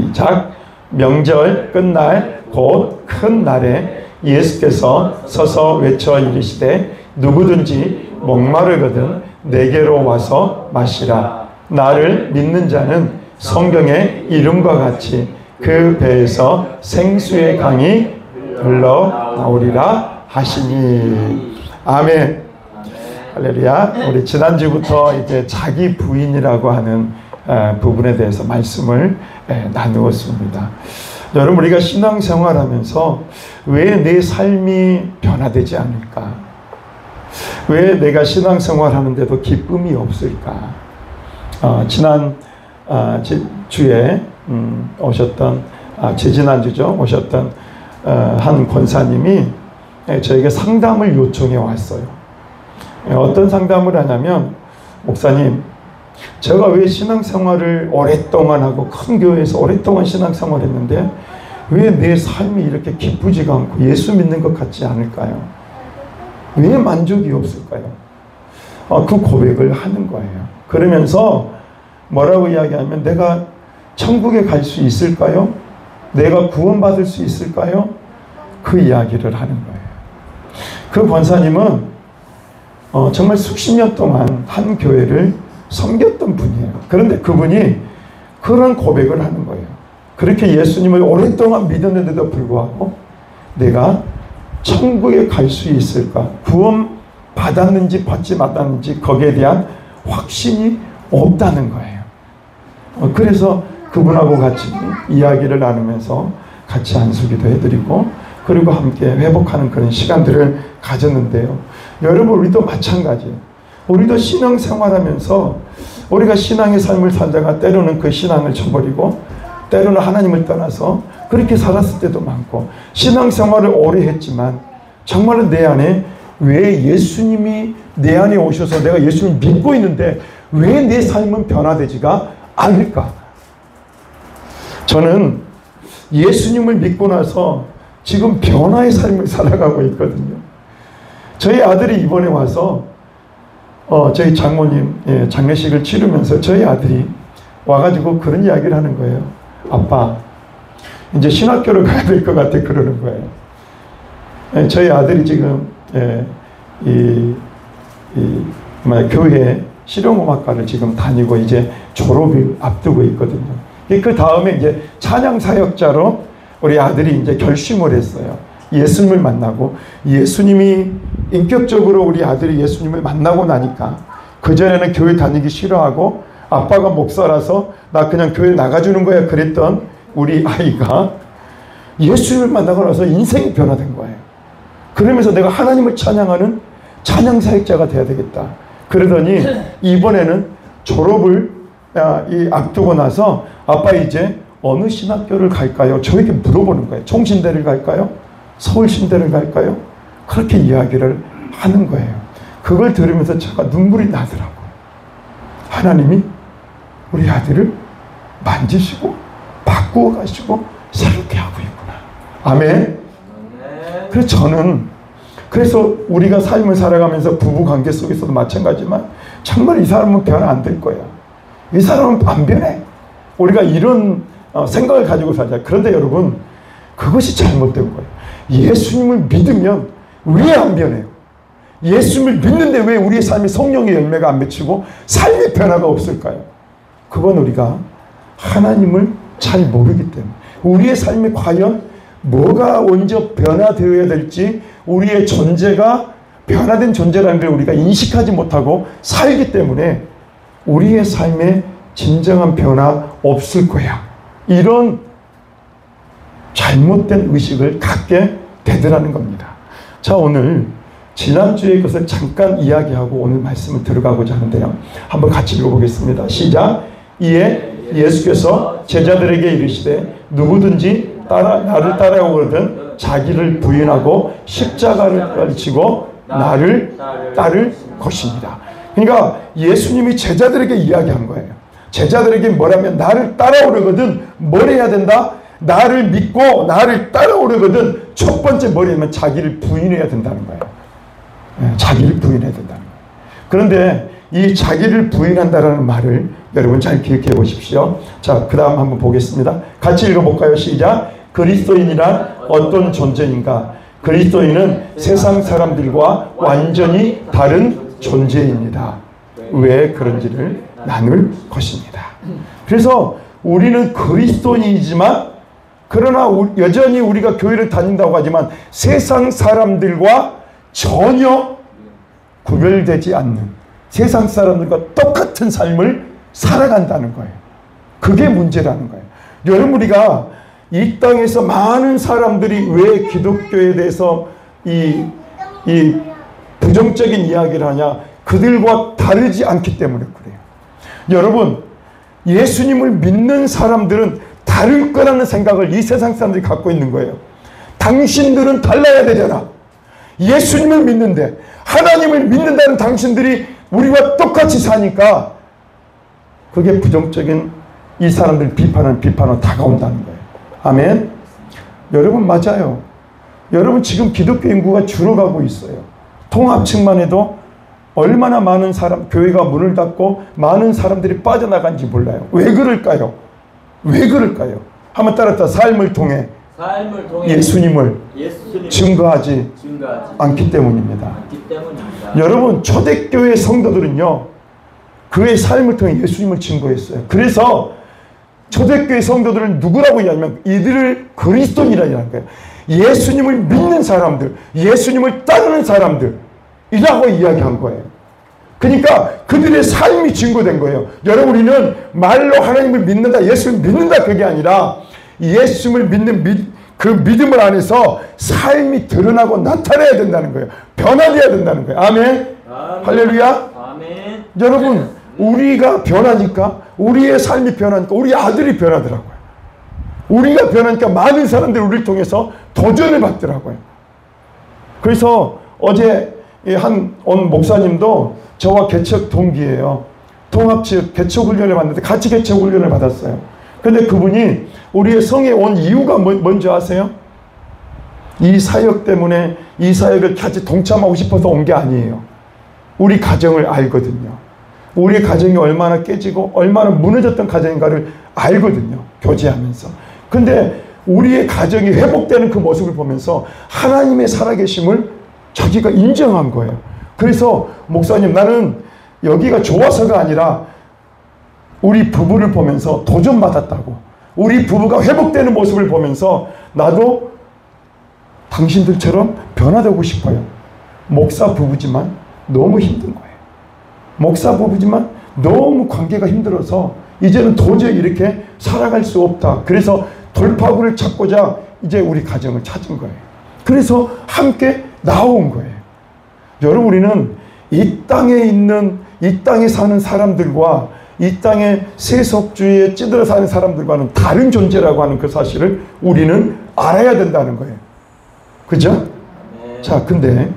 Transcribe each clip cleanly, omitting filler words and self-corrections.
시작. 명절 끝날 곧 큰 날에 예수께서 서서 외쳐 이르시되 누구든지 목마르거든 내게로 와서 마시라. 나를 믿는 자는 성경의 이름과 같이 그 배에서 생수의 강이 흘러나오리라 하시니. 아멘. 할렐루야. 우리 지난주부터 이제 자기 부인이라고 하는 부분에 대해서 말씀을 나누었습니다. 여러분, 우리가 신앙생활하면서 왜 내 삶이 변화되지 않을까? 왜 내가 신앙생활하는데도 기쁨이 없을까? 지난 주에 오셨던 지난주죠, 오셨던 한 권사님이 저에게 상담을 요청해 왔어요. 어떤 상담을 하냐면, 목사님, 제가 왜 신앙생활을 오랫동안 하고 큰 교회에서 오랫동안 신앙생활을 했는데 왜 내 삶이 이렇게 기쁘지가 않고 예수 믿는 것 같지 않을까요? 왜 만족이 없을까요? 그 고백을 하는 거예요. 그러면서 뭐라고 이야기하면, 내가 천국에 갈 수 있을까요? 내가 구원받을 수 있을까요? 그 이야기를 하는 거예요. 그 권사님은 정말 수십 년 동안 한 교회를 섬겼던 분이에요. 그런데 그분이 그런 고백을 하는 거예요. 그렇게 예수님을 오랫동안 믿었는데도 불구하고 내가 천국에 갈 수 있을까? 구원 받았는지 받지 않았는지 거기에 대한 확신이 없다는 거예요. 그래서 그분하고 같이 이야기를 나누면서 같이 안수기도 해드리고, 그리고 함께 회복하는 그런 시간들을 가졌는데요. 여러분, 우리도 마찬가지예요. 우리도 신앙생활하면서 우리가 신앙의 삶을 살다가 때로는 그 신앙을 저버리고 때로는 하나님을 떠나서 그렇게 살았을 때도 많고, 신앙생활을 오래 했지만 정말로 내 안에 왜 예수님이 내 안에 오셔서 내가 예수님을 믿고 있는데 왜 내 삶은 변화되지가 않을까? 저는 예수님을 믿고 나서 지금 변화의 삶을 살아가고 있거든요. 저희 아들이 이번에 와서 저희 장모님 장례식을 치르면서 저희 아들이 와가지고 그런 이야기를 하는 거예요. 아빠, 이제 신학교를 가야 될 것 같아. 그러는 거예요. 저희 아들이 지금 교회 실용음악과를 지금 다니고 이제 졸업을 앞두고 있거든요. 그 다음에 이제 찬양사역자로 우리 아들이 이제 결심을 했어요. 예수님을 만나고, 예수님이 인격적으로 우리 아들이 예수님을 만나고 나니까, 그전에는 교회 다니기 싫어하고 아빠가 목사라서 나 그냥 교회 나가주는 거야 그랬던 우리 아이가 예수님을 만나고 나서 인생이 변화된 거예요. 그러면서 내가 하나님을 찬양하는 찬양사역자가 돼야 되겠다. 그러더니 이번에는 졸업을 앞두고 나서 아빠 이제 어느 신학교를 갈까요? 저에게 물어보는 거예요. 총신대를 갈까요? 서울신대를 갈까요? 그렇게 이야기를 하는 거예요. 그걸 들으면서 제가 눈물이 나더라고요. 하나님이 우리 아들을 만지시고 바꾸어 가시고 새롭게 하고 있구나. 아멘. 그래서 우리가 삶을 살아가면서 부부관계 속에서도 마찬가지지만 정말 이 사람은 변화 안 될 거야. 이 사람은 안 변해. 우리가 이런 생각을 가지고 살자. 그런데 여러분, 그것이 잘못된 거예요. 예수님을 믿으면 왜 안 변해요? 예수님을 믿는데 왜 우리의 삶에 성령의 열매가 안 맺히고 삶의 변화가 없을까요? 그건 우리가 하나님을 잘 모르기 때문에, 우리의 삶에 과연 뭐가 먼저 변화되어야 될지, 우리의 존재가 변화된 존재라는 걸 우리가 인식하지 못하고 살기 때문에 우리의 삶에 진정한 변화 없을 거야. 이런 잘못된 의식을 갖게 되더라는 겁니다. 자, 오늘 지난주의 것을 잠깐 이야기하고 오늘 말씀을 들어가고자 하는데요. 한번 같이 읽어보겠습니다. 시작. 이에 예수께서 제자들에게 이르시되 누구든지 나를 따라오거든 자기를 부인하고 십자가를 지고 나를 따를 것입니다. 그러니까 예수님이 제자들에게 이야기한 거예요. 제자들에게 뭐라면, 나를 따라오려거든 뭘 해야 된다? 나를 믿고 나를 따라오려거든 첫 번째 뭐냐면 자기를 부인해야 된다는 거예요. 자기를 부인해야 된다는 거예요. 그런데 이 자기를 부인한다라는 말을 여러분 잘 기억해 보십시오. 자, 그 다음 한번 보겠습니다. 같이 읽어볼까요? 시작. 그리스도인이란 어떤 존재인가? 그리스도인은 세상 사람들과 완전히 다른 존재입니다. 왜 그런지를 나눌 것입니다. 그래서 우리는 그리스도인이지만 그러나 여전히 우리가 교회를 다닌다고 하지만 세상 사람들과 전혀 구별되지 않는, 세상 사람들과 똑같은 삶을 살아간다는 거예요. 그게 문제라는 거예요. 여러분, 우리가 이 땅에서 많은 사람들이 왜 기독교에 대해서 이 부정적인 이야기를 하냐? 그들과 다르지 않기 때문에 그래요. 여러분, 예수님을 믿는 사람들은 다를 거라는 생각을 이 세상 사람들이 갖고 있는 거예요. 당신들은 달라야 되잖아. 예수님을 믿는데, 하나님을 믿는다는 당신들이 우리와 똑같이 사니까 그게 부정적인 이 사람들 비판으로 다가온다는 거예요. 아멘. 여러분, 맞아요. 여러분, 지금 기독교 인구가 줄어가고 있어요. 통합층만 해도 얼마나 많은 사람, 교회가 문을 닫고 많은 사람들이 빠져나간지 몰라요. 왜 그럴까요? 왜 그럴까요? 한번 따라서 삶을 통해 예수님을 증거하지 않기 때문입니다. 여러분, 초대교회 성도들은요, 그의 삶을 통해 예수님을 증거했어요. 그래서 초대교회 성도들은 누구라고 이야기하면 이들을 그리스도인이라는 거예요. 예수님을 믿는 사람들, 예수님을 따르는 사람들이라고 이야기한 거예요. 그러니까 그들의 삶이 증거된 거예요. 여러분, 우리는 말로 하나님을 믿는다, 예수를 믿는다, 그게 아니라 예수님을 믿는 그 믿음을 안에서 삶이 드러나고 나타나야 된다는 거예요. 변화되어야 된다는 거예요. 아멘. 할렐루야. 아멘. 여러분, 우리가 변하니까, 우리의 삶이 변하니까 우리 아들이 변하더라고요. 우리가 변하니까 많은 사람들이 우리를 통해서 도전을 받더라고요. 그래서 어제 한 목사님도 저와 개척 동기예요. 통합지역 개척 훈련을 받는데 같이 개척 훈련을 받았어요. 근데 그분이 우리의 성에 온 이유가 뭔지 아세요? 이 사역 때문에 이 사역을 같이 동참하고 싶어서 온 게 아니에요. 우리 가정을 알거든요. 우리의 가정이 얼마나 깨지고 얼마나 무너졌던 가정인가를 알거든요. 교제하면서. 근데 우리의 가정이 회복되는 그 모습을 보면서 하나님의 살아계심을 자기가 인정한 거예요. 그래서 목사님, 나는 여기가 좋아서가 아니라 우리 부부를 보면서 도전받았다고. 우리 부부가 회복되는 모습을 보면서 나도 당신들처럼 변화되고 싶어요. 목사 부부지만 너무 힘든 거예요. 목사 부부지만 너무 관계가 힘들어서 이제는 도저히 이렇게 살아갈 수 없다. 그래서 돌파구를 찾고자 이제 우리 가정을 찾은 거예요. 그래서 함께 나온 거예요. 여러분, 우리는 이 땅에 사는 사람들과 이 땅의 세속주의에 찌들어 사는 사람들과는 다른 존재라고 하는 그 사실을 우리는 알아야 된다는 거예요. 그죠? 자, 근데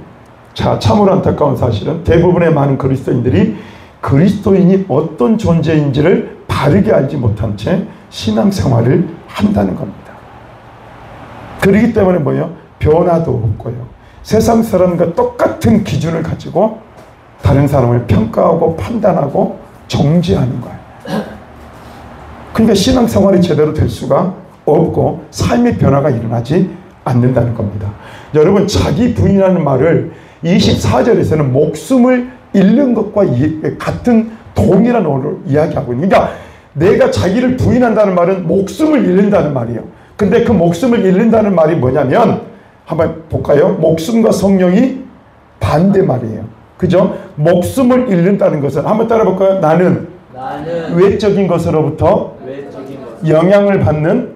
참으로 안타까운 사실은 대부분의 많은 그리스도인들이 그리스도인이 어떤 존재인지를 바르게 알지 못한 채 신앙생활을 한다는 겁니다. 그렇기 때문에 뭐예요? 변화도 없고요. 세상 사람과 똑같은 기준을 가지고 다른 사람을 평가하고 판단하고 정죄하는 거예요. 그러니까 신앙생활이 제대로 될 수가 없고 삶의 변화가 일어나지 않는다는 겁니다. 여러분, 자기 부인하는 말을 24절에서는 목숨을 잃는 것과 같은 동일한 언어로 이야기하고 있는 거예요. 그러니까 내가 자기를 부인한다는 말은 목숨을 잃는다는 말이에요. 근데 그 목숨을 잃는다는 말이 뭐냐면 한번 볼까요? 목숨과 성령이 반대 말이에요. 그죠? 목숨을 잃는다는 것은 한번 따라 볼까요? 나는 외적인 것으로부터 영향을 받는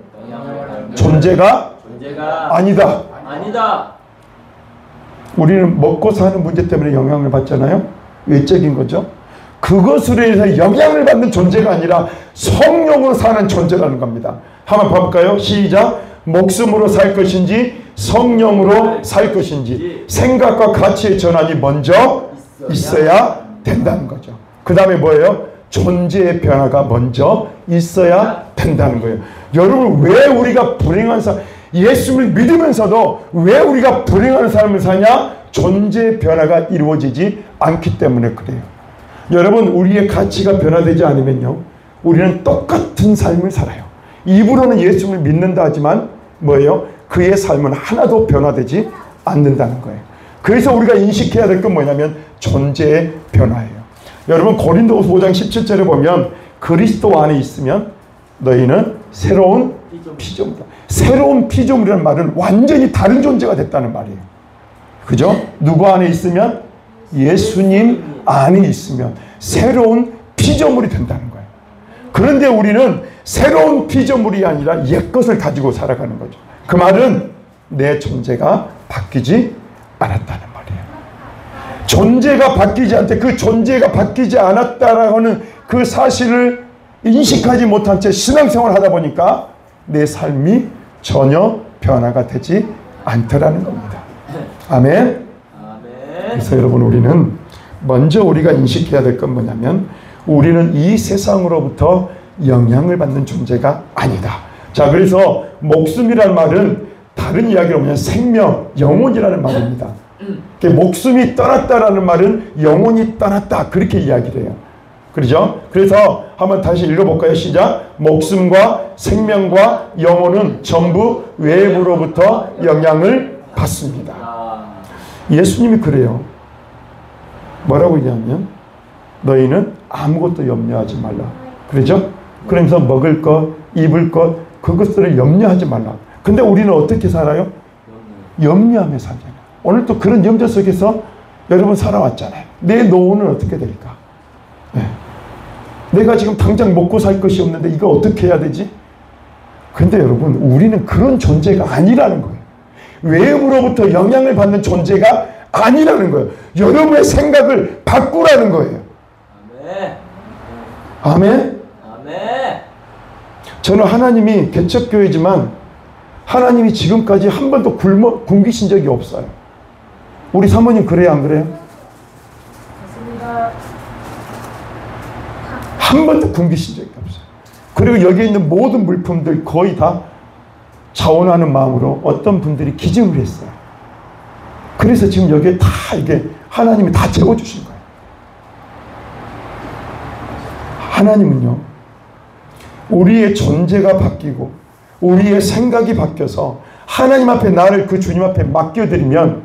존재가 아니다. 우리는 먹고 사는 문제 때문에 영향을 받잖아요. 외적인 거죠. 그것으로 인해서 영향을 받는 존재가 아니라 성령으로 사는 존재라는 겁니다. 한번 봐볼까요? 시작. 목숨으로 살 것인지 성령으로 살 것인지 생각과 가치의 전환이 먼저 있어야 된다는 거죠. 그 다음에 뭐예요? 존재의 변화가 먼저 있어야 된다는 거예요. 여러분, 왜 우리가 불행한 삶, 예수를 믿으면서도 왜 우리가 불행한 삶을 사냐? 존재의 변화가 이루어지지 않기 때문에 그래요. 여러분, 우리의 가치가 변화되지 않으면요, 우리는 똑같은 삶을 살아요. 입으로는 예수를 믿는다 하지만 뭐예요? 그의 삶은 하나도 변화되지 않는다는 거예요. 그래서 우리가 인식해야 될 건 뭐냐면 존재의 변화예요. 여러분 고린도후서 5장 17절에 보면 그리스도 안에 있으면 너희는 새로운 피조물이다. 새로운 피조물이라는 말은 완전히 다른 존재가 됐다는 말이에요. 그죠? 누구 안에 있으면? 예수님 안에 있으면 새로운 피조물이 된다는 거예요. 그런데 우리는 새로운 피조물이 아니라 옛것을 가지고 살아가는 거죠. 그 말은 내 존재가 바뀌지 않았다는 말이에요. 존재가 바뀌지 않대. 그 존재가 바뀌지 않았다라는 그 사실을 인식하지 못한 채 신앙생활을 하다 보니까 내 삶이 전혀 변화가 되지 않더라는 겁니다. 아멘. 그래서 여러분 우리는 먼저 우리가 인식해야 될 건 뭐냐면 우리는 이 세상으로부터 영향을 받는 존재가 아니다. 자, 그래서 목숨이라는 말은 다른 이야기로 보면 생명, 영혼이라는 말입니다. 목숨이 떠났다라는 말은 영혼이 떠났다 그렇게 이야기를 해요. 그렇죠? 그래서 한번 다시 읽어볼까요? 시작. 목숨과 생명과 영혼은 전부 외부로부터 영향을 받습니다. 예수님이 그래요. 뭐라고 얘기하면 너희는 아무것도 염려하지 말라. 그렇죠? 그러면서 먹을 것, 입을 것 그것들을 염려하지 말라. 근데 우리는 어떻게 살아요? 염려하며 살잖아요. 오늘 또 그런 염려 속에서 여러분 살아왔잖아요. 내 노후는 어떻게 될까? 네. 내가 지금 당장 먹고 살 것이 없는데 이거 어떻게 해야 되지? 근데 여러분 우리는 그런 존재가 아니라는 거예요. 외부로부터 영향을 받는 존재가 아니라는 거예요. 여러분의 생각을 바꾸라는 거예요. 아멘. 아멘. 저는 하나님이 개척교회지만 하나님이 지금까지 한 번도 굶기신 적이 없어요. 우리 사모님 그래요, 안 그래요? 한 번도 굶기신 적이 없어요. 그리고 여기 있는 모든 물품들 거의 다 자원하는 마음으로 어떤 분들이 기증을 했어요. 그래서 지금 여기에 다 이게 하나님이 다 채워주신 거예요. 하나님은요, 우리의 존재가 바뀌고 우리의 생각이 바뀌어서 하나님 앞에 나를 그 주님 앞에 맡겨드리면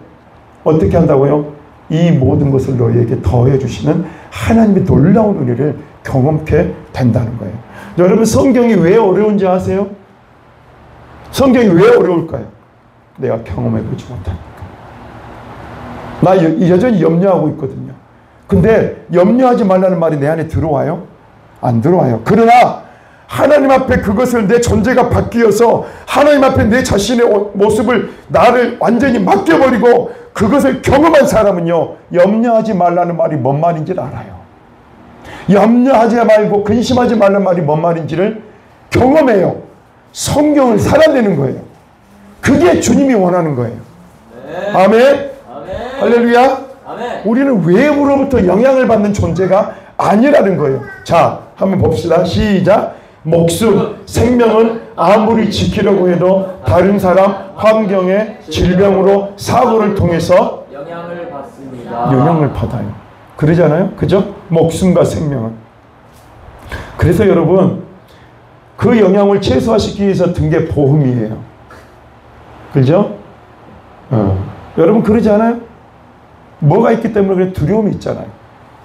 어떻게 한다고요? 이 모든 것을 너희에게 더해 주시는 하나님의 놀라운 은혜를 경험케 된다는 거예요. 여러분 성경이 왜 어려운지 아세요? 성경이 왜 어려울까요? 내가 경험해 보지 못하니까. 나 여전히 염려하고 있거든요. 근데 염려하지 말라는 말이 내 안에 들어와요? 안 들어와요. 그러나 하나님 앞에 그것을 내 존재가 바뀌어서 하나님 앞에 내 자신의 모습을 나를 완전히 맡겨버리고 그것을 경험한 사람은요, 염려하지 말라는 말이 뭔 말인지를 알아요. 염려하지 말고 근심하지 말라는 말이 뭔 말인지를 경험해요. 성경을 살아내는 거예요. 그게 주님이 원하는 거예요. 아멘. 아멘. 할렐루야. 아멘. 우리는 외부로부터 영향을 받는 존재가 아니라는 거예요. 자, 한번 봅시다. 시작. 목숨, 생명은 아무리 지키려고 해도 다른 사람, 환경의 질병으로 사고를 통해서 영향을 받습니다. 영향을 받아요. 그러잖아요. 그죠? 목숨과 생명은. 그래서 여러분 그 영향을 최소화시키기 위해서 든 게 보험이에요. 그죠? 여러분 그러지 않아요? 뭐가 있기 때문에 그래 두려움이 있잖아요.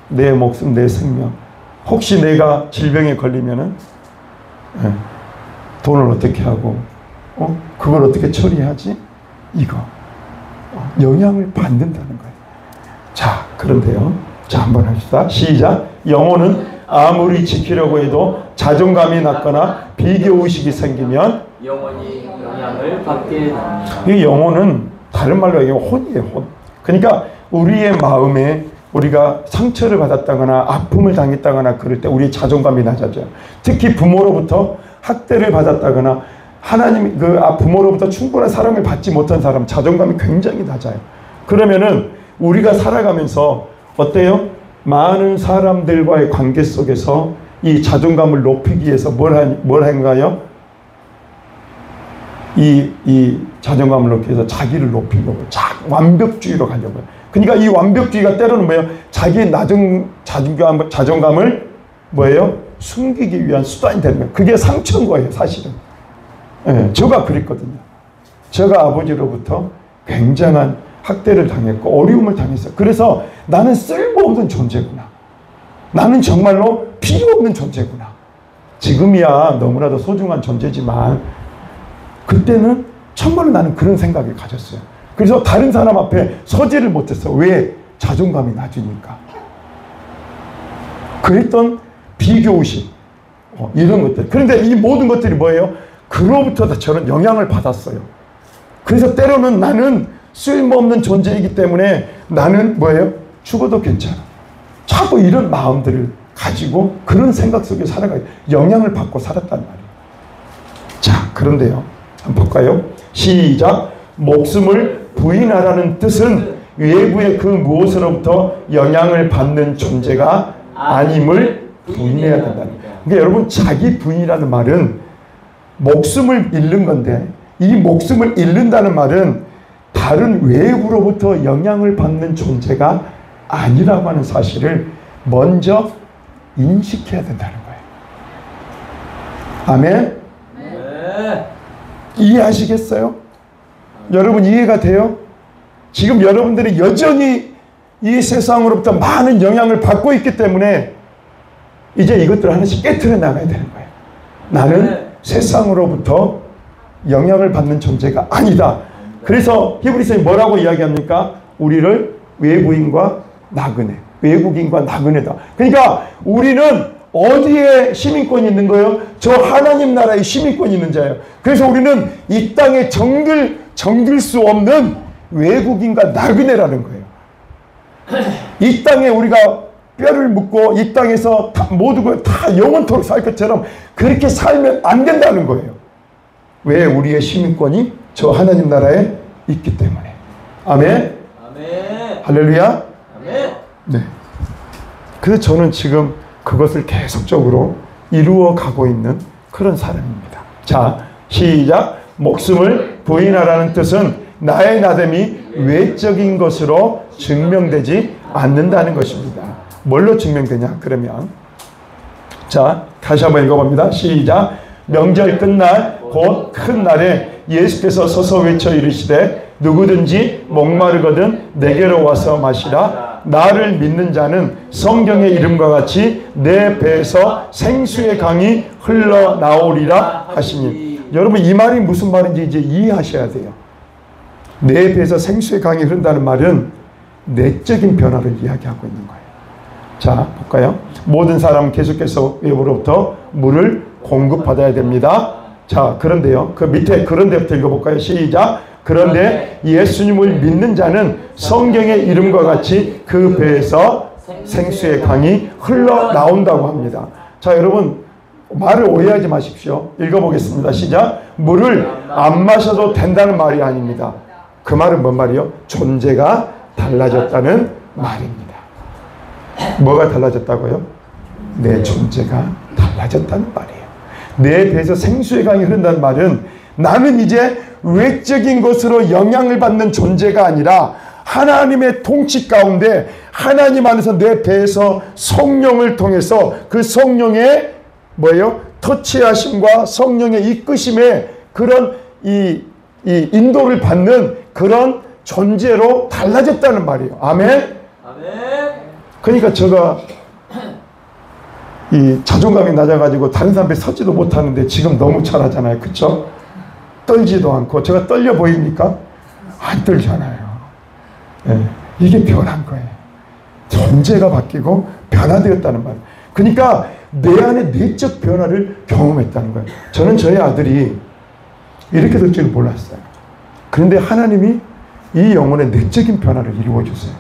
내 목숨, 내 생명. 혹시 내가 질병에 걸리면은 돈을 어떻게 하고 그걸 어떻게 처리하지? 이거 영향을 받는다는 거예요. 자, 그런데요. 자, 한번 합시다. 시작. 영혼은 아무리 지키려고 해도 자존감이 낮거나 비교의식이 생기면 영혼이 영향을 받게 됩니다. 이 영혼은 다른 말로 얘기하면 혼이에요. 혼. 그러니까 우리의 마음에 우리가 상처를 받았다거나 아픔을 당했다거나 그럴 때 우리의 자존감이 낮아져요. 특히 부모로부터 학대를 받았다거나 하나님 부모로부터 충분한 사랑을 받지 못한 사람 자존감이 굉장히 낮아요. 그러면은 우리가 살아가면서 어때요? 많은 사람들과의 관계 속에서 이 자존감을 높이기 위해서 뭘 한가요? 이 자존감을 높이기 위해서 자기를 높이려고 완벽주의로 가려고 해요. 그러니까 이 완벽주의가 때로는 뭐예요? 자기의 낮은 자존감을 뭐예요? 숨기기 위한 수단이 되는 거예요. 그게 상처인 거예요, 사실은. 예, 저가 그랬거든요. 제가 아버지로부터 굉장한 학대를 당했고 어려움을 당했어요. 그래서 나는 쓸모없는 존재구나. 나는 정말로 필요 없는 존재구나. 지금이야 너무나도 소중한 존재지만 그때는 정말로 나는 그런 생각을 가졌어요. 그래서 다른 사람 앞에 서지를 못했어. 왜? 자존감이 낮으니까. 그랬던 비교의식, 이런 것들. 그런데 이 모든 것들이 뭐예요? 그로부터 저는 영향을 받았어요. 그래서 때로는 나는 쓸모없는 존재이기 때문에 나는 뭐예요? 죽어도 괜찮아. 자꾸 이런 마음들을 가지고 그런 생각 속에 살아가요. 영향을 받고 살았단 말이에요. 자, 그런데요. 한번 볼까요? 시작. 목숨을 부인하라는 뜻은 외부의 그 무엇으로부터 영향을 받는 존재가 아님을 부인해야 된다는 거예요. 그러니까 여러분, 자기 부인이라는 말은 목숨을 잃는 건데, 이 목숨을 잃는다는 말은 다른 외부로부터 영향을 받는 존재가 아니라고 하는 사실을 먼저 인식해야 된다는 거예요. 아멘? 네. 이해하시겠어요? 여러분 이해가 돼요? 지금 여러분들이 여전히 이 세상으로부터 많은 영향을 받고 있기 때문에 이제 이것들을 하나씩 깨트려 나가야 되는 거예요. 나는 세상으로부터 영향을 받는 존재가 아니다. 그래서 히브리서에 뭐라고 이야기합니까? 우리를 외부인과 나그네, 외국인과 나그네다. 그러니까 우리는 어디에 시민권이 있는 거예요? 저 하나님 나라의 시민권이 있는 자예요. 그래서 우리는 이 땅에 정들 수 없는 외국인과 나그네라는 거예요. 이 땅에 우리가 뼈를 묻고 이 땅에서 모든 걸 다 영원토록 살 것처럼 그렇게 살면 안 된다는 거예요. 왜? 우리의 시민권이 저 하나님 나라에 있기 때문에. 아멘? 아멘. 할렐루야? 아멘. 네. 그래서 저는 지금 그것을 계속적으로 이루어 가고 있는 그런 사람입니다. 자, 시작. 목숨을 부인하라는 뜻은 나의 나됨이 외적인 것으로 증명되지 않는다는 것입니다. 뭘로 증명되냐? 그러면 자, 다시 한번 읽어봅니다. 시작. 명절 끝날 곧 큰 날에 예수께서 서서 외쳐 이르시되 누구든지 목마르거든 내게로 와서 마시라. 나를 믿는 자는 성경의 이름과 같이 내 배에서 생수의 강이 흘러나오리라 하시니. 여러분 이 말이 무슨 말인지 이제 이해하셔야 돼요. 내 배에서 생수의 강이 흐른다는 말은 내적인 변화를 이야기하고 있는 거예요. 자, 볼까요? 모든 사람은 계속해서 외부로부터 물을 공급받아야 됩니다. 자, 그런데요. 그 밑에 그런데부터 읽어볼까요? 시작. 그런데 예수님을 믿는 자는 성경의 이름과 같이 그 배에서 생수의 강이 흘러나온다고 합니다. 자, 여러분 말을 오해하지 마십시오. 읽어보겠습니다. 시작. 물을 안 마셔도 된다는 말이 아닙니다. 그 말은 뭔 말이요? 존재가 달라졌다는 말입니다. 뭐가 달라졌다고요? 내 존재가 달라졌다는 말이에요. 내 배에서 생수의 강이 흐른다는 말은 나는 이제 외적인 것으로 영향을 받는 존재가 아니라 하나님의 통치 가운데 하나님 안에서 내 배에서 성령을 통해서 그 성령의 뭐예요? 터치하심과 성령의 이끄심에 그런 이 인도를 받는 그런 존재로 달라졌다는 말이에요. 아멘? 아멘. 그러니까 제가 이 자존감이 낮아가지고 다른 사람 앞에 서지도 못하는데 지금 너무 잘하잖아요. 그쵸? 떨지도 않고. 제가 떨려 보입니까? 안 떨잖아요. 네, 이게 변한 거예요. 존재가 바뀌고 변화되었다는 말. 그러니까 내 안에 내적 변화를 경험했다는 거예요. 저는 저희 아들이 이렇게 될 줄 몰랐어요. 그런데 하나님이 이 영혼의 내적인 변화를 이루어 주세요.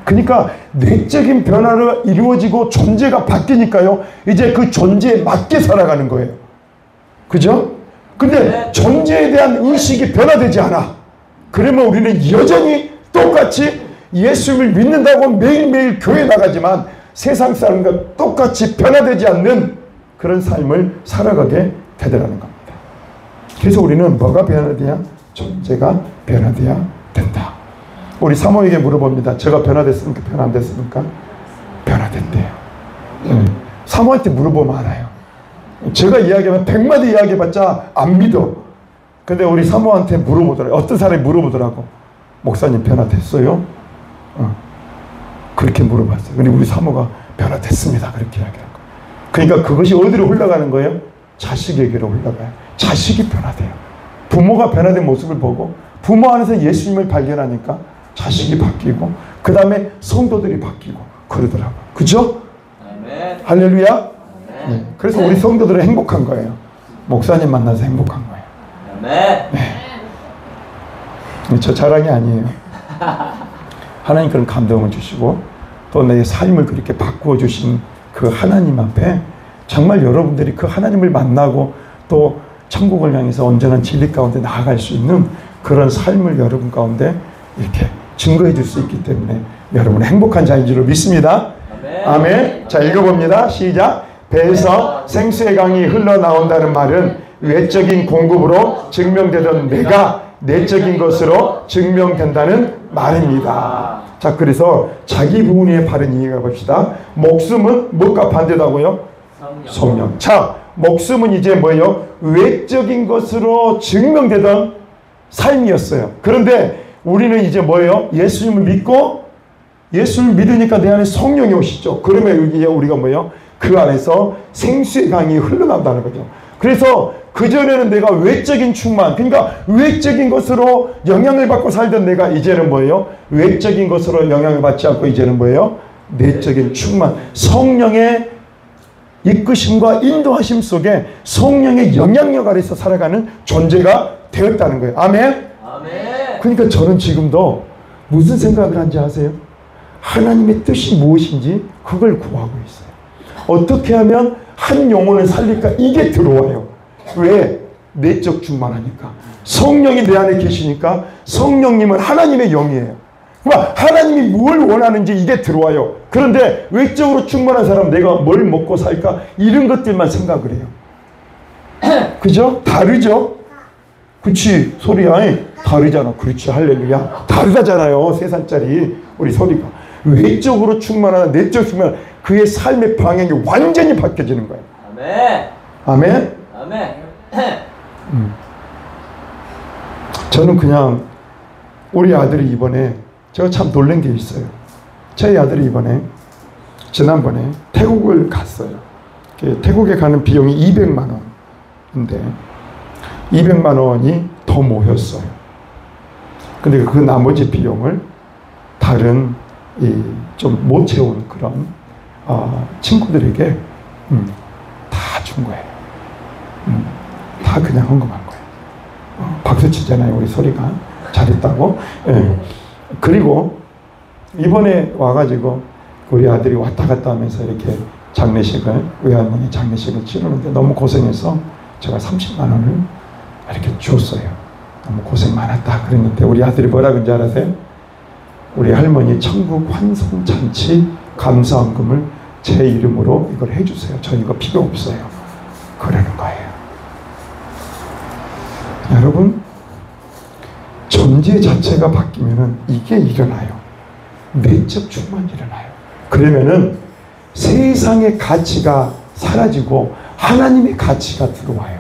그러니까 내적인 변화로 이루어지고 존재가 바뀌니까요. 이제 그 존재에 맞게 살아가는 거예요. 그죠? 근데 존재에 대한 의식이 변화되지 않아. 그러면 우리는 여전히 똑같이 예수님을 믿는다고 매일매일 교회 나가지만 세상 사람과 똑같이 변화되지 않는 그런 삶을 살아가게 되더라는 겁니다. 그래서 우리는 뭐가 변화돼야? 존재가 변화돼야 된다. 우리 사모에게 물어봅니다. 제가 변화됐습니까? 변화 안 됐습니까? 변화됐대요. 사모한테 물어보면 알아요. 제가 이야기하면 100마디 이야기해봤자 안 믿어. 근데 우리 사모한테 물어보더라고요. 어떤 사람이 물어보더라고. 목사님 변화됐어요? 그렇게 물어봤어요. 근데 우리 사모가 변화됐습니다. 그렇게 이야기하고. 그러니까 그것이 어디로 흘러가는 거예요? 자식에게로 흘러가요. 자식이 변화돼요. 부모가 변화된 모습을 보고 부모 안에서 예수님을 발견하니까 자식이 바뀌고 그 다음에 성도들이 바뀌고 그러더라고요. 그죠? 아멘. 할렐루야. 네. 그래서 우리 성도들은 행복한 거예요. 목사님 만나서 행복한 거예요. 아멘. 네. 저 자랑이 아니에요. 하나님 그런 감동을 주시고 또 내 삶을 그렇게 바꾸어 주신 그 하나님 앞에 정말 여러분들이 그 하나님을 만나고 또 천국을 향해서 온전한 진리 가운데 나아갈 수 있는 그런 삶을 여러분 가운데 이렇게 증거해 줄 수 있기 때문에 여러분은 행복한 자인 줄로 믿습니다. 아멘. 아멘. 자, 읽어봅니다. 시작. 배에서 생수의 강이 흘러나온다는 말은 외적인 공급으로 증명되던 내가 내적인 것으로 증명된다는 말입니다. 자, 그래서 자기 부분에 바른 이해가 봅시다. 목숨은 뭐가 반대다고요? 성령. 자, 목숨은 이제 뭐예요? 외적인 것으로 증명되던 삶이었어요. 그런데 우리는 이제 뭐예요? 예수님을 믿고 예수를 믿으니까 내 안에 성령이 오시죠. 그러면 여기에 우리가 뭐예요? 그 안에서 생수의 강이 흘러나온다는 거죠. 그래서 그전에는 내가 외적인 충만, 그러니까 외적인 것으로 영향을 받고 살던 내가 이제는 뭐예요? 외적인 것으로 영향을 받지 않고 이제는 뭐예요? 내적인 충만, 성령의 이끄심과 인도하심 속에 성령의 영향력 아래서 살아가는 존재가 되었다는 거예요. 아멘? 아멘. 그러니까 저는 지금도 무슨 생각을 하는지 아세요? 하나님의 뜻이 무엇인지 그걸 구하고 있어요. 어떻게 하면 한 영혼을 살릴까? 이게 들어와요. 왜? 내적 충만하니까. 성령이 내 안에 계시니까 성령님은 하나님의 영이에요. 그러니까 하나님이 뭘 원하는지 이게 들어와요. 그런데 외적으로 충만한 사람 내가 뭘 먹고 살까? 이런 것들만 생각을 해요. 그죠? 다르죠? 그치 소리야. 다르잖아. 그렇지 할렐루야. 다르다잖아요. 3살짜리 우리 소리가. 외적으로 충만한 내적 충만한 그의 삶의 방향이 완전히 바뀌어지는 거예요. 아멘. 아멘. 아멘. 저는 그냥 우리 아들이 이번에 제가 참 놀란 게 있어요. 저희 아들이 이번에 지난번에 태국을 갔어요. 태국에 가는 비용이 200만 원인데 200만 원이 더 모였어요. 근데 그 나머지 비용을 다른 좀 못 채운 그런 친구들에게 다 준 거예요. 다 그냥 헌금한 거예요. 박수 치잖아요. 우리 소리가 잘했다고. 예. 그리고 이번에 와가지고 우리 아들이 왔다 갔다 하면서 이렇게 장례식을 외할머니 장례식을 치르는데 너무 고생해서 제가 30만 원을 이렇게 줬어요. 너무 고생 많았다 그랬는데 우리 아들이 뭐라 그런지 알아세요? 우리 할머니 천국 환송잔치 감사헌금을 제 이름으로 이걸 해주세요. 저 이거 필요 없어요. 그러는 거예요. 여러분, 존재 자체가 바뀌면은 이게 일어나요. 내적 충만이 일어나요. 그러면은 세상의 가치가 사라지고 하나님의 가치가 들어와요.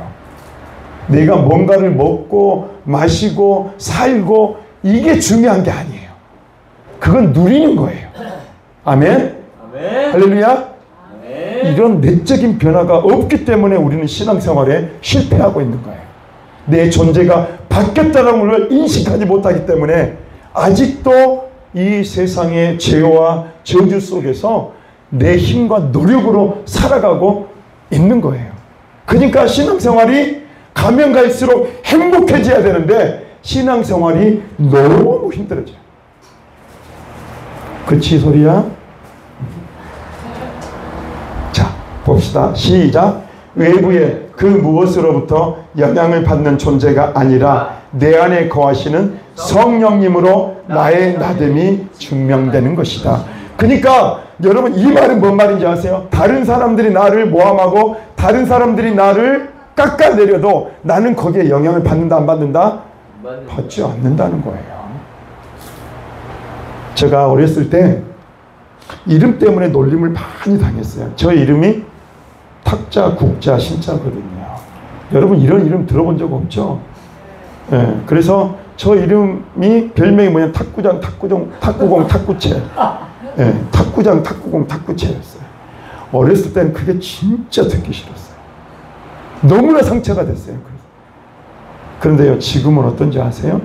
내가 뭔가를 먹고 마시고 살고 이게 중요한 게 아니에요. 그건 누리는 거예요. 아멘? 아멘. 할렐루야? 아멘. 이런 내적인 변화가 없기 때문에 우리는 신앙생활에 실패하고 있는 거예요. 내 존재가 바뀌었다는 걸 인식하지 못하기 때문에 아직도 이 세상의 죄와 저주 속에서 내 힘과 노력으로 살아가고 있는 거예요. 그러니까 신앙생활이 가면 갈수록 행복해져야 되는데 신앙생활이 너무 힘들어져요. 그치 소리야? 자 봅시다. 시작. 외부의 그 무엇으로부터 영향을 받는 존재가 아니라 내 안에 거하시는 성령님으로 나의 나됨이 증명되는 것이다. 그러니까 여러분 이 말은 뭔 말인지 아세요? 다른 사람들이 나를 모함하고 다른 사람들이 나를 깎아내려도 나는 거기에 영향을 받는다 안 받는다? 받지 않는다는 거예요. 제가 어렸을 때 이름 때문에 놀림을 많이 당했어요. 저 이름이 탁자, 국자, 신자거든요. 여러분 이런 이름 들어본 적 없죠? 예, 그래서 저 이름이 별명이 뭐냐, 탁구장, 탁구공, 탁구채. 예, 탁구장, 탁구공, 탁구채였어요. 어렸을 때는 그게 진짜 듣기 싫었어요. 너무나 상처가 됐어요. 그런데요, 지금은 어떤지 아세요?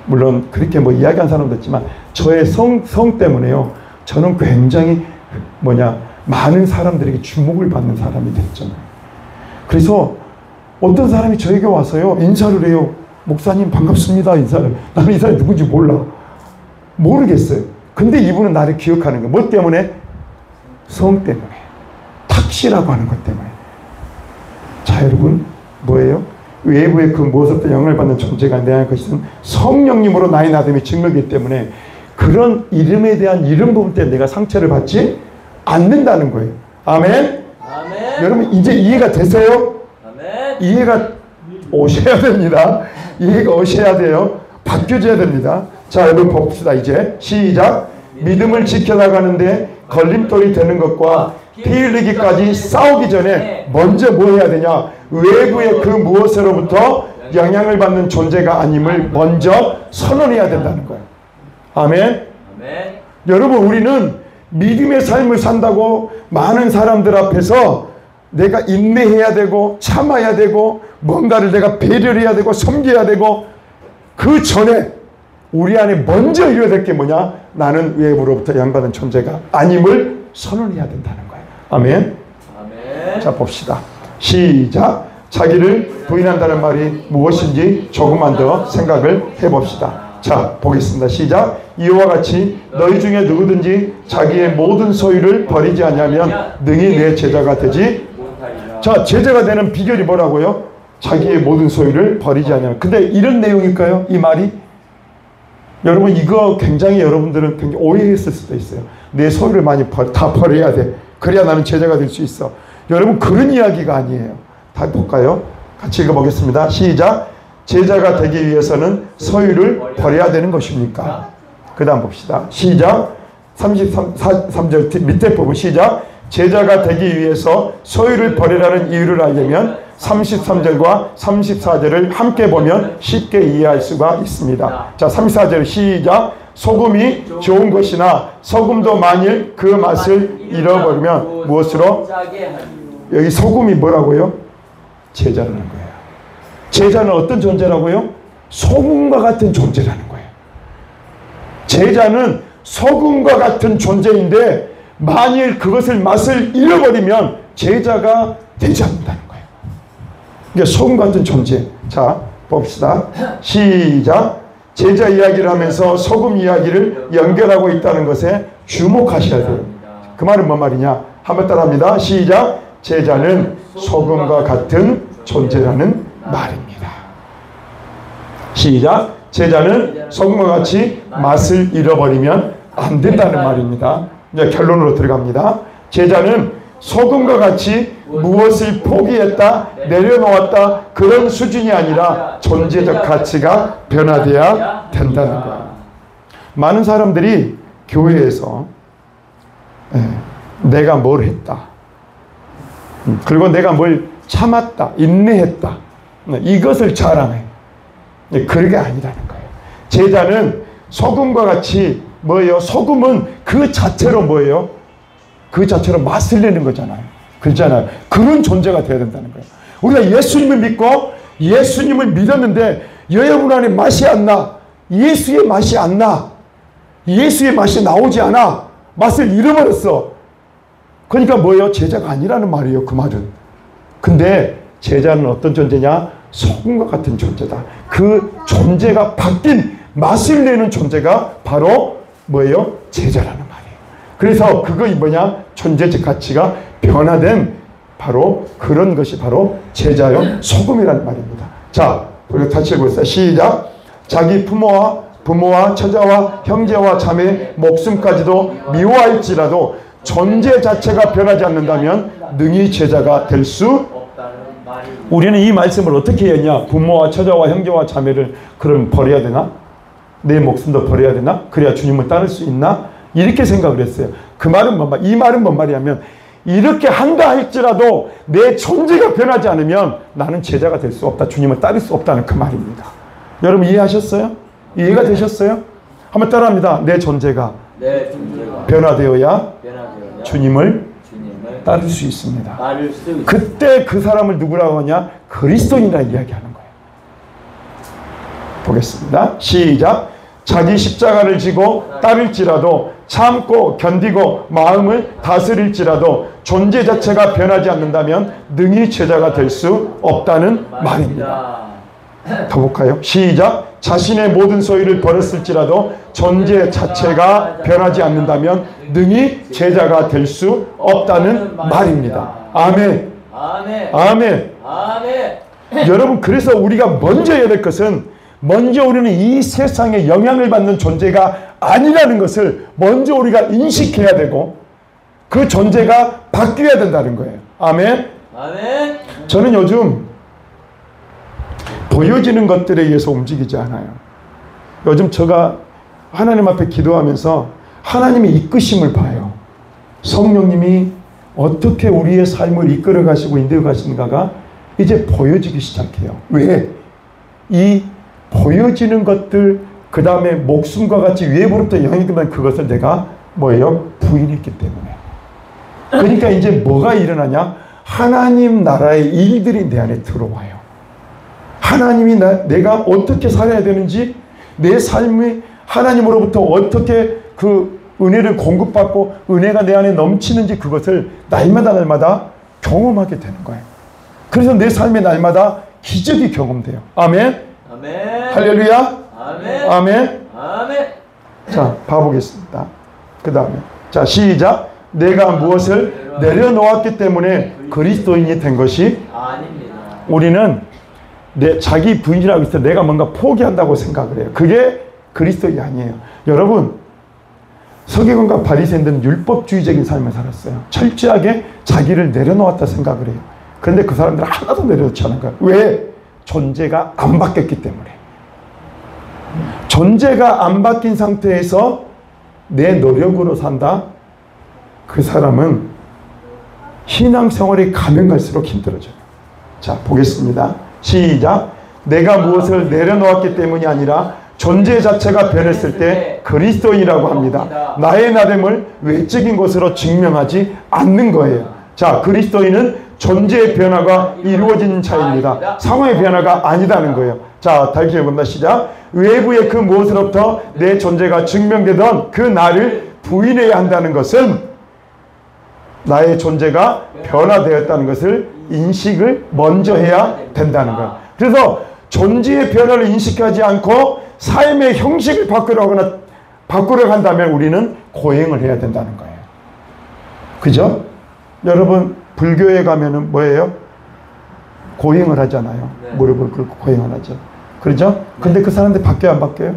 물론 그렇게 뭐 이야기한 사람도 있지만 저의 성 때문에요, 저는 굉장히 많은 사람들에게 주목을 받는 사람이 됐잖아요. 그래서 어떤 사람이 저에게 와서요, 인사를 해요. 목사님 반갑습니다. 인사를. 나는 이 사람이 누군지 모르겠어요. 근데 이분은 나를 기억하는 거예요. 뭐 때문에? 성 때문에. 탁시라고 하는 것 때문에. 자, 여러분 뭐예요? 외부의 그 무엇부터 영향을 받는 존재가 내 안에 것은 성령님으로 나의 나됨이 증거이기 때문에 그런 이름에 대한 이름 부분 때문에 내가 상처를 받지 않는다는 거예요. 아멘? 아멘. 여러분 이제 이해가 되세요? 아멘. 이해가 오셔야 됩니다. 이해가 오셔야 돼요. 바뀌어져야 됩니다. 자, 여러분 봅시다. 이제 시작. 믿음을 지켜나가는데 걸림돌이 되는 것과 피 흘리기까지 싸우기 전에 먼저 뭐 해야 되냐? 외부의 그 무엇으로부터 영향을 받는 존재가 아님을 먼저 선언해야 된다는 거예요. 아멘? 아멘. 여러분 우리는 믿음의 삶을 산다고 많은 사람들 앞에서 내가 인내해야 되고 참아야 되고 뭔가를 내가 배려를 해야 되고 섬겨야 되고, 그 전에 우리 안에 먼저 이루어야 될 게 뭐냐? 나는 외부로부터 영향받은 존재가 아님을 선언해야 된다는 거예요. 아멘. 아멘. 자, 봅시다. 시작. 자기를 부인한다는 말이 무엇인지 조금만 더 생각을 해봅시다. 자, 보겠습니다. 시작. 이와 같이 너희 중에 누구든지 자기의 모든 소유를 버리지 않으면 능히 내 제자가 되지. 자, 제자가 되는 비결이 뭐라고요? 자기의 모든 소유를 버리지 않으면. 근데 이런 내용일까요? 이 말이? 여러분 이거 굉장히 여러분들은 굉장히 오해했을 수도 있어요. 내 소유를 다 버려야 돼. 그래야 나는 제자가 될 수 있어. 여러분 그런 이야기가 아니에요. 다 볼까요? 같이 읽어보겠습니다. 시작. 제자가 되기 위해서는 소유를 버려야 되는 것입니까? 그 다음 봅시다. 시작. 33절 밑에 부분 시작. 제자가 되기 위해서 소유를 버리라는 이유를 알려면 33절과 34절을 함께 보면 쉽게 이해할 수가 있습니다. 자, 34절 시작. 소금이 좋은 것이나 소금도 만일 그 맛을 잃어버리면 무엇으로? 여기 소금이 뭐라고요? 제자라는 거예요. 제자는 어떤 존재라고요? 소금과 같은 존재라는 거예요. 제자는 소금과 같은 존재인데 만일 그것을 맛을 잃어버리면 제자가 되지 않는다는 거예요. 그러니까 소금 같은 존재. 자, 봅시다. 시작. 제자 이야기를 하면서 소금 이야기를 연결하고 있다는 것에 주목하셔야 돼요. 그 말은 뭔 말이냐? 한번 따라합니다. 시작. 제자는 소금과 같은 존재라는 말입니다. 시작. 제자는 소금과 같이 맛을 잃어버리면 안 된다는 말입니다. 이제 결론으로 들어갑니다. 제자는 소금과 같이 무엇을 포기했다, 내려놓았다 그런 수준이 아니라 존재적 가치가 변화되어야 된다는 거예요. 많은 사람들이 교회에서 내가 뭘 했다, 그리고 내가 뭘 참았다, 인내했다, 이것을 자랑해. 그게 아니라는 거예요. 제자는 소금과 같이 뭐예요? 소금은 그 자체로 뭐예요? 그 자체로 맛을 내는 거잖아요. 그렇잖아요. 그런 존재가 되어야 된다는 거예요. 우리가 예수님을 믿고 예수님을 믿었는데 여러분 안에 맛이 안 나. 예수의 맛이 안 나. 예수의 맛이 나오지 않아. 맛을 잃어버렸어. 그러니까 뭐예요? 제자가 아니라는 말이에요. 그 말은. 근데 제자는 어떤 존재냐? 소금과 같은 존재다. 그 존재가 바뀐 맛을 내는 존재가 바로 뭐예요? 제자라는 말이에요. 그래서 그거 뭐냐? 존재적 가치가 변화된 바로 그런 것이 바로 제자요 소금이라는 말입니다. 자, 우리 같이 읽어보세요. 시작. 자기 부모와 처자와 형제와 자매 목숨까지도 미워할지라도 존재 자체가 변하지 않는다면 능히 제자가 될 수. 우리는 이 말씀을 어떻게 했냐? 부모와 처자와 형제와 자매를 그럼 버려야 되나? 내 목숨도 버려야 되나? 그래야 주님을 따를 수 있나? 이렇게 생각을 했어요. 그 말은 뭔 말? 이 말은 뭔 말이냐면 이렇게 한다 할지라도 내 존재가 변하지 않으면 나는 제자가 될 수 없다. 주님을 따를 수 없다는 그 말입니다. 여러분 이해하셨어요? 이해가 되셨어요? 한번 따라합니다. 내 존재가 변화되어야 주님을 따를 수 있습니다. 그때 그 사람을 누구라고 하냐? 그리스도인이라 이야기하는 거예요. 보겠습니다. 시작. 자기 십자가를 지고 따를지라도 참고 견디고 마음을 다스릴지라도 존재 자체가 변하지 않는다면 능히 제자가 될 수 없다는 말입니다. 더 볼까요? 시작. 자신의 모든 소유를 버렸을지라도 존재 자체가 변하지 않는다면 능히 제자가 될 수 없다는 말입니다. 아멘. 아멘. 아멘. 아멘. 여러분 그래서 우리가 먼저 해야 될 것은 먼저 우리는 이 세상에 영향을 받는 존재가 아니라는 것을 먼저 우리가 인식해야 되고 그 존재가 바뀌어야 된다는 거예요. 아멘. 아멘. 저는 요즘 보여지는 것들에 의해서 움직이지 않아요. 요즘 제가 하나님 앞에 기도하면서 하나님의 이끄심을 봐요. 성령님이 어떻게 우리의 삶을 이끌어 가시고 인도해 가시는가가 이제 보여지기 시작해요. 왜? 이 보여지는 것들 그 다음에 목숨과 같이 외부로부터 영향이 받는 그것을 내가 뭐예요? 부인했기 때문에. 그러니까 이제 뭐가 일어나냐? 하나님 나라의 일들이 내 안에 들어와요. 하나님이 내가 어떻게 살아야 되는지 내 삶이 하나님으로부터 어떻게 그 은혜를 공급받고 은혜가 내 안에 넘치는지 그것을 날마다 경험하게 되는 거예요. 그래서 내 삶의 날마다 기적이 경험돼요. 아멘. 아멘. 할렐루야. 아멘. 아멘. 아멘. 자, 봐보겠습니다. 그 다음에 자 시작. 내가 무엇을 내려놓았기 때문에 그리스도인이 된 것이 아닙니다. 우리는 자기 부인이라고 해서 내가 뭔가 포기한다고 생각을 해요. 그게 그리스도인이 아니에요. 여러분 서기관과 바리새인들은 율법주의적인 삶을 살았어요. 철저하게 자기를 내려놓았다 생각을 해요. 그런데 그 사람들은 하나도 내려놓지 않은 거예요. 왜? 존재가 안 바뀌었기 때문에. 존재가 안 바뀐 상태에서 내 노력으로 산다? 그 사람은 신앙생활이 가면 갈수록 힘들어져요. 자, 보겠습니다. 시작. 내가 무엇을 내려놓았기 때문이 아니라 존재 자체가 변했을 때 그리스도인이라고 합니다. 나의 나됨을 외적인 것으로 증명하지 않는 거예요. 자, 그리스도인은 존재의 변화가 이루어진 차이입니다. 상황의 변화가 아니다는 거예요. 자, 다시 해봅니다. 시작. 외부의 그 무엇으로부터 내 존재가 증명되던 그 나를 부인해야 한다는 것은 나의 존재가 변화되었다는 것을 인식을 먼저 해야 된다는 거예요. 그래서 존재의 변화를 인식하지 않고 삶의 형식을 바꾸려 한다면 우리는 고행을 해야 된다는 거예요. 그죠? 여러분 불교에 가면은 뭐예요? 고행을 하잖아요. 네. 무릎을 꿇고 고행을 하죠. 그렇죠? 근데 그 사람들 바뀌어요? 안 바뀌어요?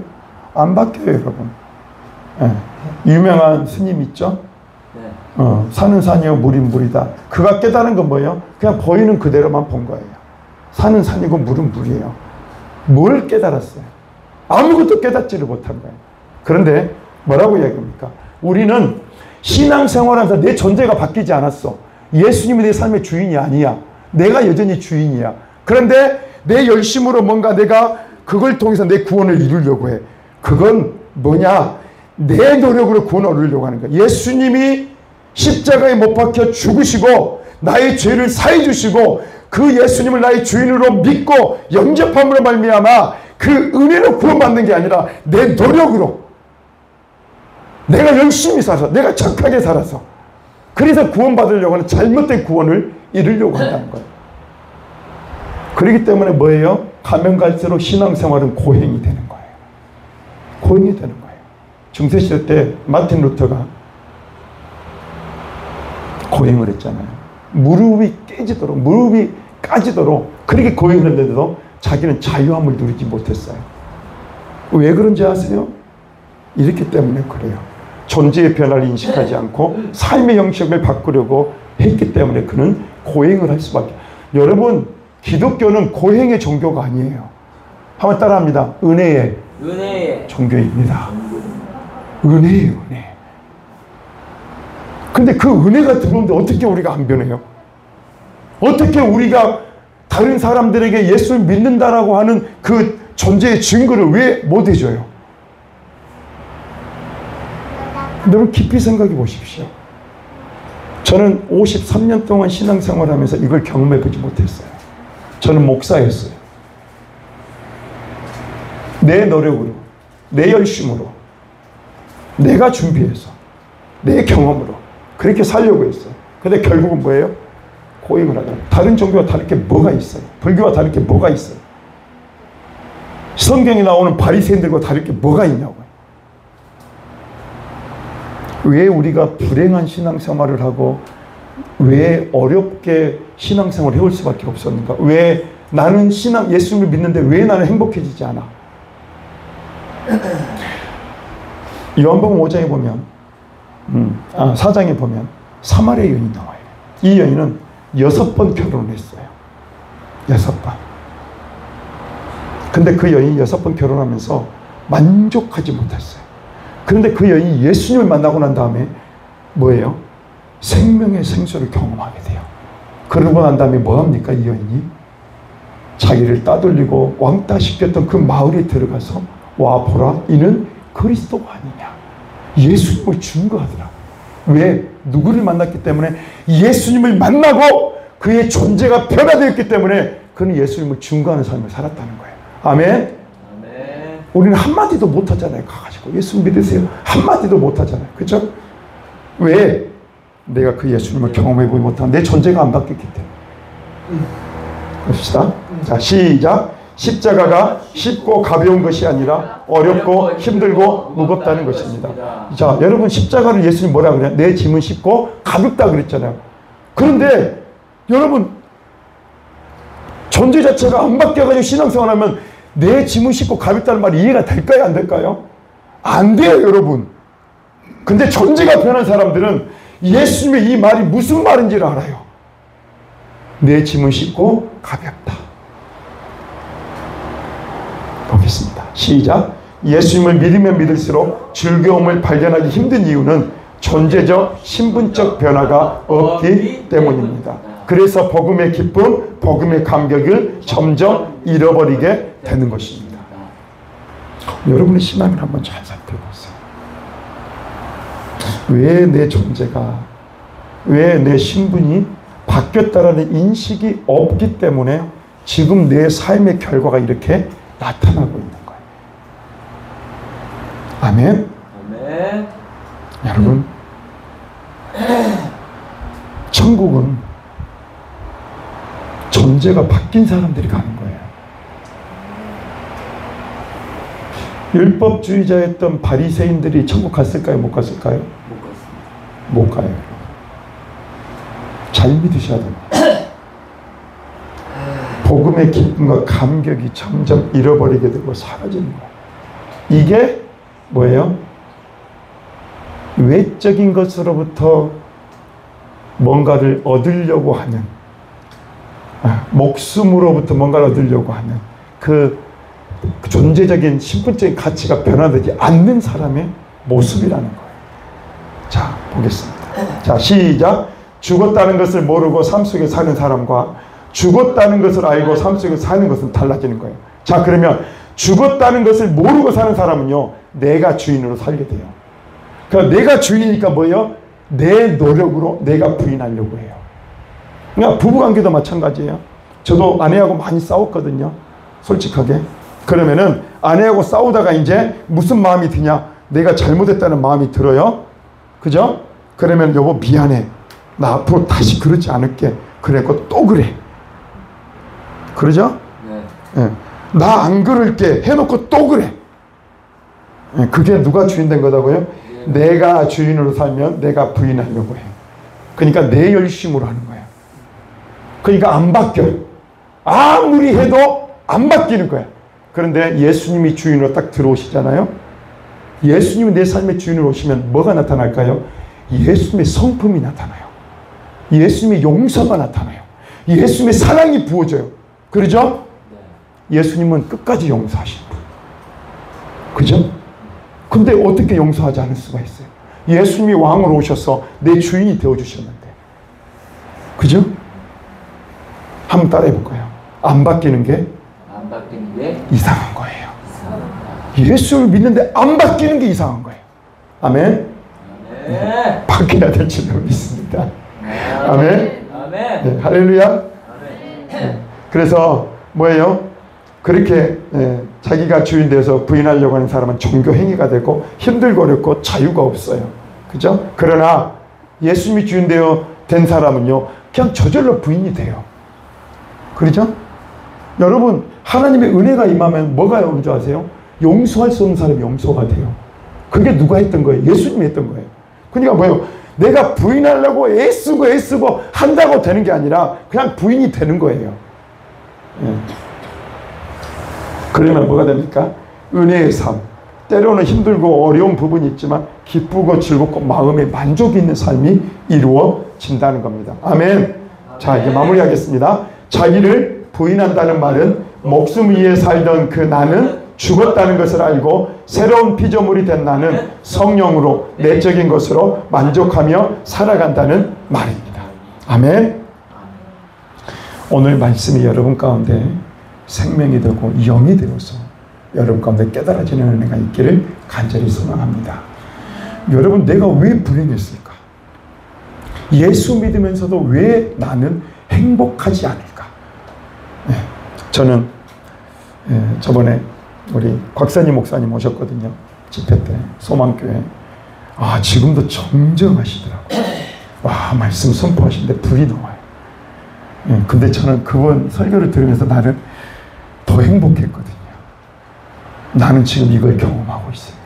안 바뀌어요, 여러분. 네. 유명한 스님 있죠? 네. 산은 산이요 물은 물이다. 그가 깨달은 건 뭐예요? 그냥 보이는 그대로만 본 거예요. 산은 산이고 물은 물이에요. 뭘 깨달았어요? 아무것도 깨닫지를 못한 거예요. 그런데 뭐라고 이야기합니까? 우리는 신앙생활하면서 내 존재가 바뀌지 않았어. 예수님이 내 삶의 주인이 아니야. 내가 여전히 주인이야. 그런데 내 열심으로 뭔가 내가 그걸 통해서 내 구원을 이루려고 해. 그건 뭐냐? 내 노력으로 구원을 얻으려고 하는 거야. 예수님이 십자가에 못 박혀 죽으시고 나의 죄를 사해 주시고 그 예수님을 나의 주인으로 믿고 영접함으로 말미암아 그 은혜로 구원받는 게 아니라 내 노력으로 내가 열심히 살아서 내가 착하게 살아서 그래서 구원받으려고 하는 잘못된 구원을 이루려고 한다는 거예요. 그렇기 때문에 뭐예요? 가면 갈수록 신앙생활은 고행이 되는 거예요. 고행이 되는 거예요. 중세시대 때 마틴 루터가 고행을 했잖아요. 무릎이 깨지도록 무릎이 까지도록 그렇게 고행을 했는데도 자기는 자유함을 누리지 못했어요. 왜 그런지 아세요? 이렇기 때문에 그래요. 존재의 변화를 인식하지 않고 삶의 형식을 바꾸려고 했기 때문에 그는 고행을 할 수밖에. 여러분 기독교는 고행의 종교가 아니에요. 한번 따라합니다. 은혜의 종교입니다. 은혜예요, 은혜. 근데 그 은혜가 들어오는데 어떻게 우리가 안 변해요? 어떻게 우리가 다른 사람들에게 예수를 믿는다라고 하는 그 존재의 증거를 왜 못 해줘요? 여러분 깊이 생각해 보십시오. 저는 53년 동안 신앙생활하면서 이걸 경험해 보지 못했어요. 저는 목사였어요. 내 노력으로, 내 열심으로, 내가 준비해서, 내 경험으로 그렇게 살려고 했어요. 근데 결국은 뭐예요? 고행을 하잖아요. 다른 종교와 다를 게 뭐가 있어요? 불교와 다를 게 뭐가 있어요? 성경에 나오는 바리새인들과 다를 게 뭐가 있냐고요. 왜 우리가 불행한 신앙생활을 하고 왜 어렵게 신앙생활을 해올 수밖에 없었는가? 왜 나는 예수님을 믿는데 왜 나는 행복해지지 않아? 요한복음 5장에 보면 4장에 보면 사마리아 여인이 나와요. 이 여인은 6번 결혼을 했어요. 6번. 근데 그 여인이 6번 결혼하면서 만족하지 못했어요. 그런데 그 여인이 예수님을 만나고 난 다음에 뭐예요? 생명의 생수를 경험하게 돼요. 그러고 난 다음에 뭐합니까? 이 여인이 자기를 따돌리고 왕따 시켰던 그 마을에 들어가서 와 보라 이는 그리스도가 아니냐. 예수님을 증거하더라. 왜? 누구를 만났기 때문에 예수님을 만나고 그의 존재가 변화되었기 때문에 그는 예수님을 증거하는 삶을 살았다는 거예요. 아멘? 아멘. 우리는 한마디도 못하잖아요. 가가지고 예수 믿으세요. 한마디도 못하잖아요. 그렇죠? 왜? 내가 그 예수님을 경험해보지 못한 내 존재가 안 바뀌었기 때문에. 봅시다. 자, 시작. 십자가가 쉽고 가벼운 것이 아니라 어렵고 힘들고 무겁다는 것입니다. 자, 여러분 십자가를 예수님 뭐라 그래요? 내 짐은 쉽고 가볍다 그랬잖아요. 그런데 여러분 존재 자체가 안 바뀌어가지고 신앙생활하면 내 짐은 쉽고 가볍다는 말이 이해가 될까요? 안 될까요? 안 돼요, 여러분. 근데 존재가 변한 사람들은 예수님의 이 말이 무슨 말인지를 알아요. 내 짐은 쉽고 가볍다. 보겠습니다. 시작. 예수님을 믿으면 믿을수록 즐거움을 발견하기 힘든 이유는 존재적, 신분적 변화가 없기 때문입니다. 그래서 복음의 기쁨, 복음의 감격을 점점 잃어버리게 되는 것입니다. 여러분의 신앙을 한번 잘 살펴보세요. 왜 내 존재가, 왜 내 신분이 바뀌었다라는 인식이 없기 때문에 지금 내 삶의 결과가 이렇게 나타나고 있는 거예요. 아멘. 아멘. 여러분, 천국은 존재가 바뀐 사람들이 가는 거예요. 율법주의자였던 바리새인들이 천국 갔을까요? 못 갔을까요? 못 갔습니다. 못 가요. 잘 믿으셔야 됩니다. 복음의 기쁨과 감격이 점점 잃어버리게 되고 사라지는 거예요. 이게 뭐예요? 외적인 것으로부터 뭔가를 얻으려고 하는, 목숨으로부터 뭔가를 얻으려고 하는 그 존재적인 신분적인 가치가 변화되지 않는 사람의 모습이라는 거예요. 자, 보겠습니다. 자, 시작. 죽었다는 것을 모르고 삶 속에 사는 사람과 죽었다는 것을 알고 삶 속에 사는 것은 달라지는 거예요. 자, 그러면 죽었다는 것을 모르고 사는 사람은요, 내가 주인으로 살게 돼요. 그러니까 내가 주인이니까 뭐예요? 내 노력으로 내가 부인하려고 해요. 그러니까 부부관계도 마찬가지예요. 저도 아내하고 많이 싸웠거든요. 솔직하게. 그러면은 아내하고 싸우다가 이제 무슨 마음이 드냐? 내가 잘못했다는 마음이 들어요. 그죠? 그러면 여보 미안해. 나 앞으로 다시 그러지 않을게. 그래갖고 또 그래. 그러죠? 네. 예. 나 안 그럴게 해놓고 또 그래. 예. 그게 누가 주인 된 거다고요? 내가 주인으로 살면 내가 부인하려고 해. 그러니까 내 열심으로 하는 거야. 그러니까 안 바뀌어요. 아무리 해도 안 바뀌는 거야. 그런데 예수님이 주인으로 딱 들어오시잖아요. 예수님이 내 삶의 주인으로 오시면 뭐가 나타날까요? 예수님의 성품이 나타나요. 예수님의 용서가 나타나요. 예수님의 사랑이 부어져요. 그러죠? 예수님은 끝까지 용서하시는 분. 그죠? 근데 어떻게 용서하지 않을 수가 있어요? 예수님이 왕으로 오셔서 내 주인이 되어주셨는데. 그죠? 한번 따라해 볼까요? 안 바뀌는 게 이상한 거예요. 예수를 믿는데 안 바뀌는 게 이상한 거예요. 아멘? 네. 바뀌어야 될 줄로 믿습니다. 아멘? 네, 할렐루야? 네. 그래서 뭐예요? 그렇게 자기가 주인 돼서 부인하려고 하는 사람은 종교 행위가 되고 힘들고 어렵고 자유가 없어요. 그죠? 그러나 예수님이 주인 되어 된 사람은요, 그냥 저절로 부인이 돼요. 그렇죠? 여러분, 하나님의 은혜가 임하면 뭐가 오는 줄 아세요? 용서할 수 없는 사람이 용서가 돼요. 그게 누가 했던 거예요? 예수님이 했던 거예요. 그러니까 뭐예요? 내가 부인하려고 애쓰고 한다고 되는 게 아니라 그냥 부인이 되는 거예요. 그러면 뭐가 됩니까? 은혜의 삶. 때로는 힘들고 어려운 부분이 있지만 기쁘고 즐겁고 마음에 만족이 있는 삶이 이루어진다는 겁니다. 아멘. 자, 이제 마무리하겠습니다. 자기를 부인한다는 말은 목숨 위에 살던 그 나는 죽었다는 것을 알고 새로운 피조물이 된 나는 성령으로 내적인 것으로 만족하며 살아간다는 말입니다. 아멘. 오늘 말씀이 여러분 가운데 생명이 되고 영이 되어서 여러분 가운데 깨달아지는 은혜가 있기를 간절히 소망합니다. 여러분, 내가 왜 불행했을까? 예수 믿으면서도 왜 나는 행복하지 않을까? 저는 저번에 우리 곽선희 목사님 오셨거든요. 집회 때 소망교회. 지금도 정정하시더라고요. 와, 말씀 선포하시는데 불이 나와요. 근데 저는 그분 설교를 들으면서 나를 더 행복했거든요. 나는 지금 이걸 경험하고 있으니까,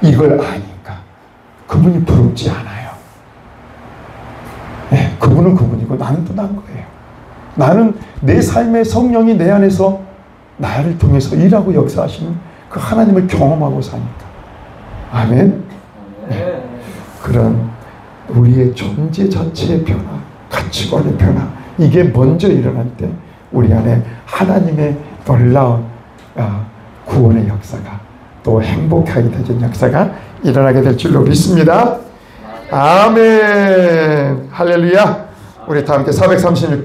이걸 아니까 그분이 부럽지 않아요. 그분은 그분이고 나는 또 난 거예요. 나는 내 삶의 성령이 내 안에서 나를 통해서 일하고 역사하시는 그 하나님을 경험하고 사니까. 아멘. 그런 우리의 존재 자체의 변화, 가치관의 변화, 이게 먼저 일어날 때 우리 안에 하나님의 놀라운 구원의 역사가, 또 행복하게 되는 역사가 일어나게 될 줄로 믿습니다. 아멘. 할렐루야. 우리 다 함께 436절